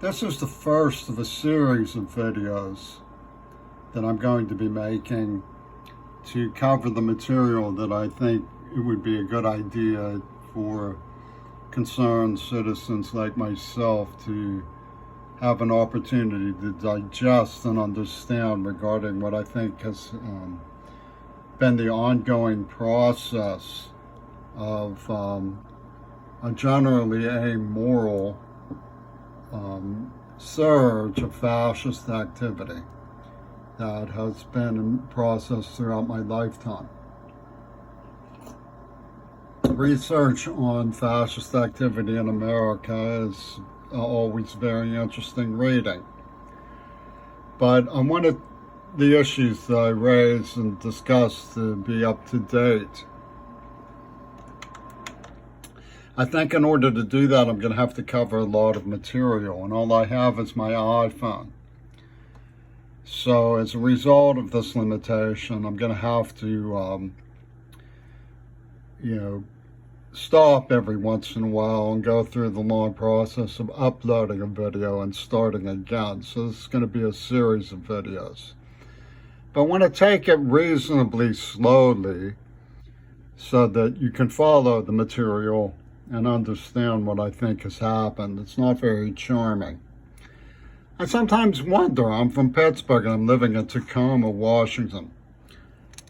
This is the first of a series of videos that I'm going to be making to cover the material that I think it would be a good idea for concerned citizens like myself to have an opportunity to digest and understand regarding what I think has been the ongoing process of a generally amoral surge of fascist activity that has been in process throughout my lifetime. Research on fascist activity in America is always very interesting reading. But I wanted the issues that I raise and discuss to be up to date. I think in order to do that, I'm going to have to cover a lot of material, and all I have is my iPhone. So as a result of this limitation, I'm going to have to, stop every once in a while and go through the long process of uploading a video and starting again. So this is going to be a series of videos. But I want to take it reasonably slowly so that you can follow the material and understand what I think has happened. It's not very charming. I sometimes wonder, I'm from Pittsburgh and I'm living in Tacoma, Washington.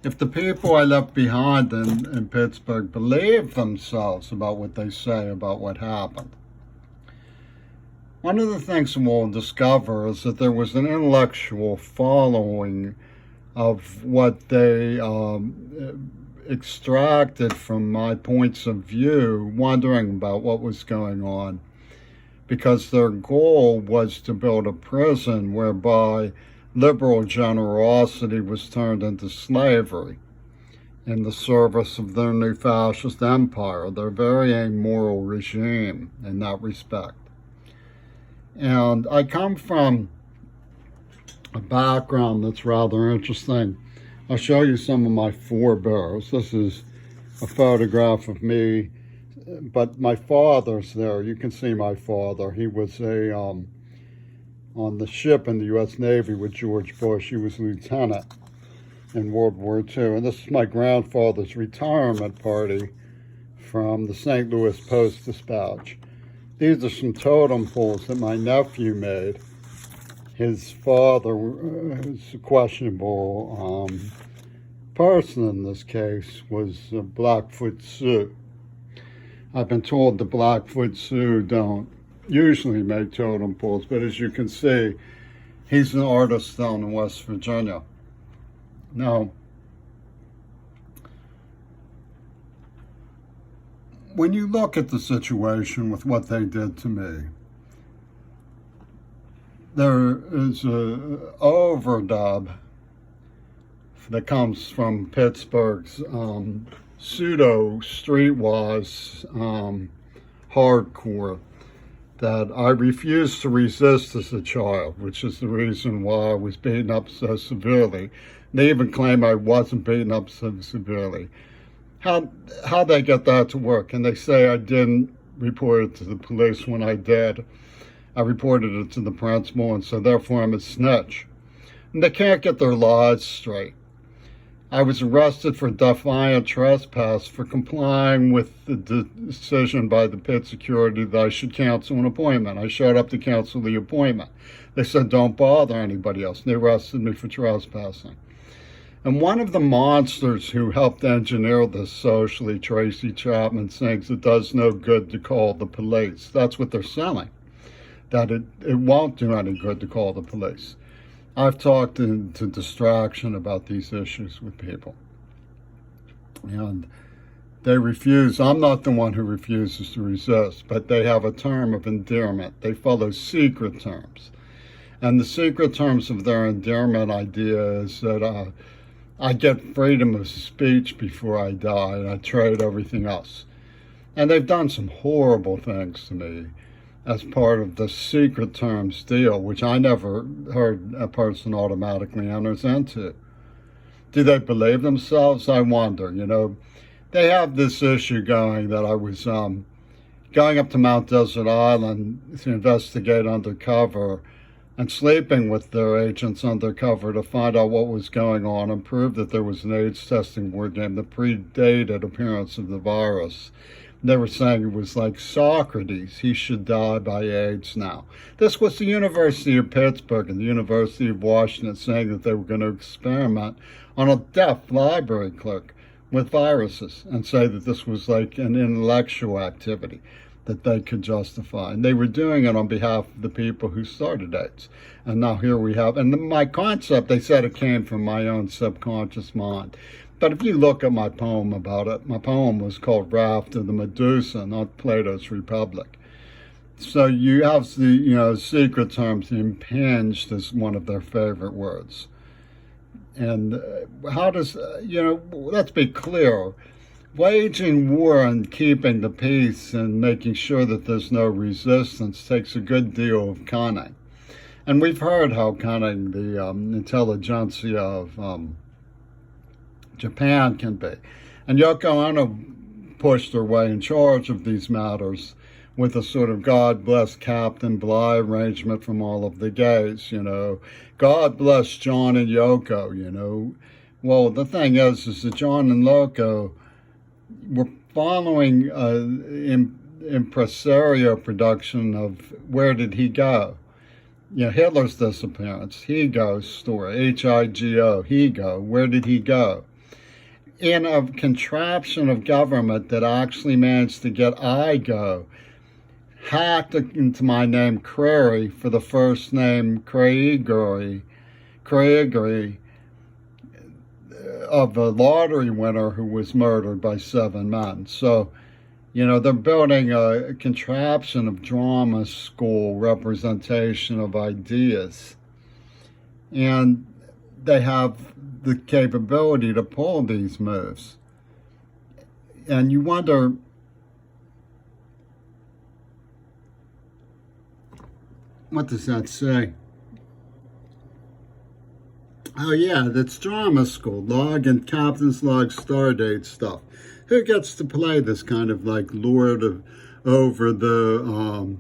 If the people I left behind in Pittsburgh believe themselves about what they say about what happened. One of the things we'll discover is that there was an intellectual following of what they extracted from my points of view, wondering about what was going on, because their goal was to build a prison whereby liberal generosity was turned into slavery in the service of their new fascist empire, their very amoral regime in that respect. And I come from a background that's rather interesting. I'll show you some of my forebears. This is a photograph of me, but my father's there. You can see my father. He was on the ship in the U.S. Navy with George Bush. He was a lieutenant in World War II. And this is my grandfather's retirement party from the St. Louis Post-Dispatch. These are some totem poles that my nephew made. His father was a questionable person in this case, was Blackfoot Sioux. I've been told the Blackfoot Sioux don't usually make totem poles, but as you can see, he's an artist down in West Virginia. Now, when you look at the situation with what they did to me, there is a overdub that comes from Pittsburgh's pseudo streetwise hardcore that I refused to resist as a child, which is the reason why I was beaten up so severely. They even claim I wasn't beaten up so severely. How they get that to work? And they say I didn't report it to the police when I did. I reported it to the principal, and so therefore I'm a snitch. And they can't get their lies straight. I was arrested for defiant trespass for complying with the decision by the pit security that I should cancel an appointment. I showed up to cancel the appointment. They said, don't bother anybody else. They arrested me for trespassing. And one of the monsters who helped engineer this socially, Tracy Chapman, sings it does no good to call the police. That's what they're selling, that it won't do any good to call the police. I've talked to distraction about these issues with people, and they refuse. I'm not the one who refuses to resist, but they have a term of endearment. They follow secret terms, and the secret terms of their endearment idea is that I get freedom of speech before I die, and I trade everything else. And they've done some horrible things to me as part of the secret terms deal, which I never heard a person automatically enters into. Do they believe themselves? I wonder. They have this issue going that I was going up to Mount Desert Island to investigate undercover and sleeping with their agents undercover to find out what was going on and prove that there was an AIDS testing board game that predated appearance of the virus. They were saying it was like Socrates, he should die by AIDS now. This was the University of Pittsburgh and the University of Washington saying that they were going to experiment on a deaf library clerk with viruses and say that this was like an intellectual activity that they could justify. And they were doing it on behalf of the people who started AIDS. And now here we have, and my concept, they said it came from my own subconscious mind. But if you look at my poem about it, my poem was called Raft of the Medusa, not Plato's Republic. So you have the, secret terms, impinged is one of their favorite words. And how does, let's be clear, waging war and keeping the peace and making sure that there's no resistance takes a good deal of cunning. And we've heard how cunning the intelligentsia of Japan can be. And Yoko Ono pushed her way in charge of these matters with a sort of God bless Captain Bligh arrangement from all of the gays, God bless John and Yoko, Well, the thing is that John and Yoko were following impresario production of Where Did He Go? Hitler's disappearance, Higo story, H-I-G-O, Higo, where did he go? In a contraption of government that actually managed to get IGO hacked into my name Crary for the first name Craigery of a lottery winner who was murdered by 7 men. So, they're building a contraption of drama school representation of ideas. And they have the capability to pull these moves. And you wonder, what does that say? Oh yeah, that's drama school, log and captain's log stardate stuff. Who gets to play this kind of like lord over the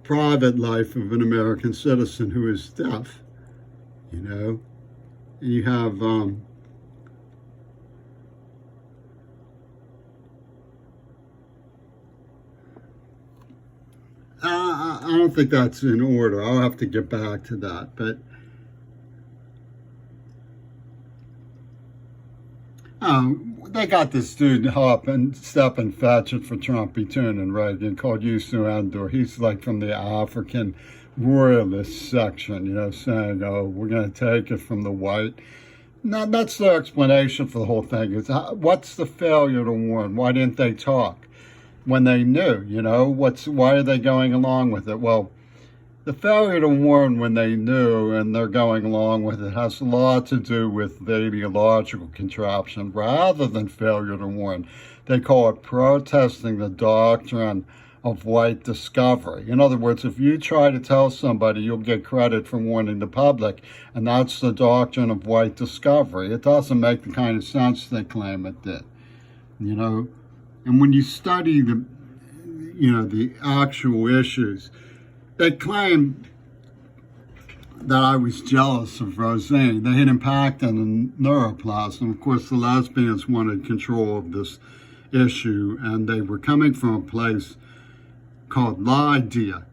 private life of an American citizen who is deaf? You have I don't think that's in order. I'll have to get back to that, but they got this dude hop and step and fetch it for Trump and Reagan called Yusuf Endor. He's like from the African royalist section, saying, oh, we're going to take it from the white. Now, that's their explanation for the whole thing. Is what's the failure to warn? Why didn't they talk when they knew, why are they going along with it? Well, the failure to warn when they knew and they're going along with it has a lot to do with the ideological contraption rather than failure to warn. They call it protesting the doctrine of white discovery. In other words, if you try to tell somebody, you'll get credit for warning the public, and that's the doctrine of white discovery. It doesn't make the kind of sense they claim it did, And when you study the actual issues, they claim that I was jealous of Roseanne. They had impacted in neuroplasm. Of course, the lesbians wanted control of this issue, and they were coming from a place called Lydia,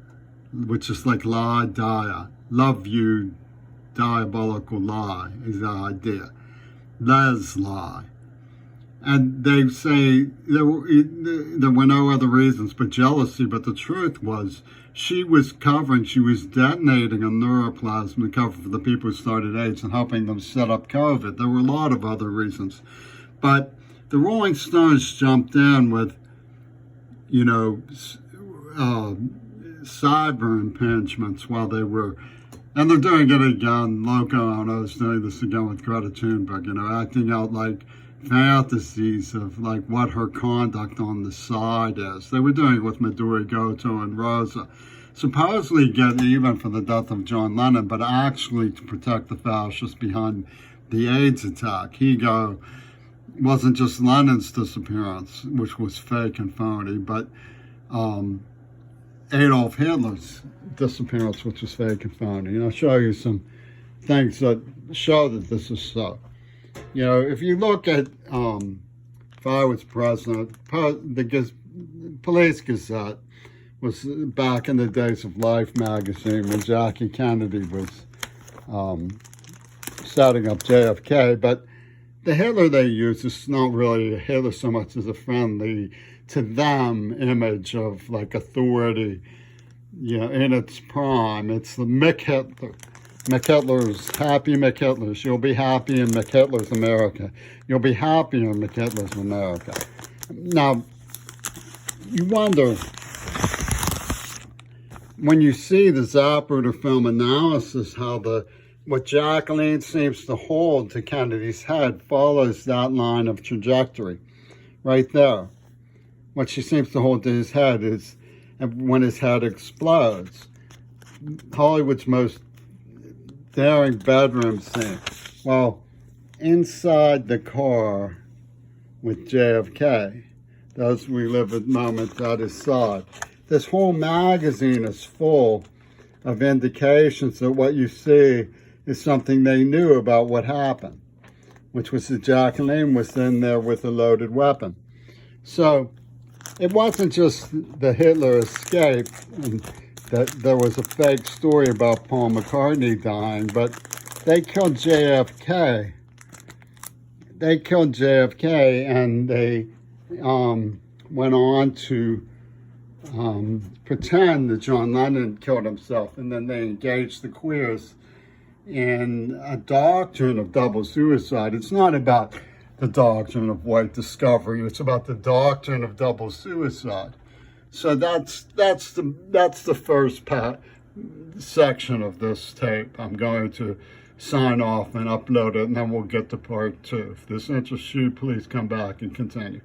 which is like lie, dia. Love you, diabolical lie is the idea. Les lie. And they say there were no other reasons but jealousy, but the truth was she was detonating a neuroplasm to cover for the people who started AIDS and helping them set up COVID. There were a lot of other reasons. But the Rolling Stones jumped in with, cyber impingements while they were, and they're doing it again. Loco Ono's doing this again with Greta Thunberg, acting out like fantasies of like what her conduct on the side is. They were doing it with Midori Goto and Rosa, supposedly get even for the death of John Lennon, but actually to protect the fascists behind the AIDS attack. Higo wasn't just Lennon's disappearance, which was fake and phony, but Adolf Hitler's disappearance, which was fake and phony. And I'll show you some things that show that this is so. If you look at, if I was president, the Police Gazette was back in the days of Life magazine when Jackie Kennedy was setting up JFK. But the Hitler they use is not really a Hitler so much as a friendly, to them, image of like authority, in its prime. It's the McHitler's, happy McHitler's. You'll be happy in McHitler's America. You'll be happy in McHitler's America. Now, you wonder, when you see the Zapruder film analysis, how what Jacqueline seems to hold to Kennedy's head follows that line of trajectory right there. What she seems to hold to his head is when his head explodes. Hollywood's most daring bedroom scene. Well, inside the car with JFK, those we live at moments at his side. This whole magazine is full of indications that what you see is something they knew about what happened, which was that Jacqueline was in there with a loaded weapon. So it wasn't just the Hitler escape and that there was a fake story about Paul McCartney dying, but they killed JFK. They killed JFK, and they went on to pretend that John Lennon killed himself, and then they engaged the queers in a doctrine of double suicide. It's not about the doctrine of white discovery. It's about the doctrine of double suicide. So that's the first section of this tape. I'm going to sign off and upload it, and then we'll get to part 2. If this interests you, please come back and continue.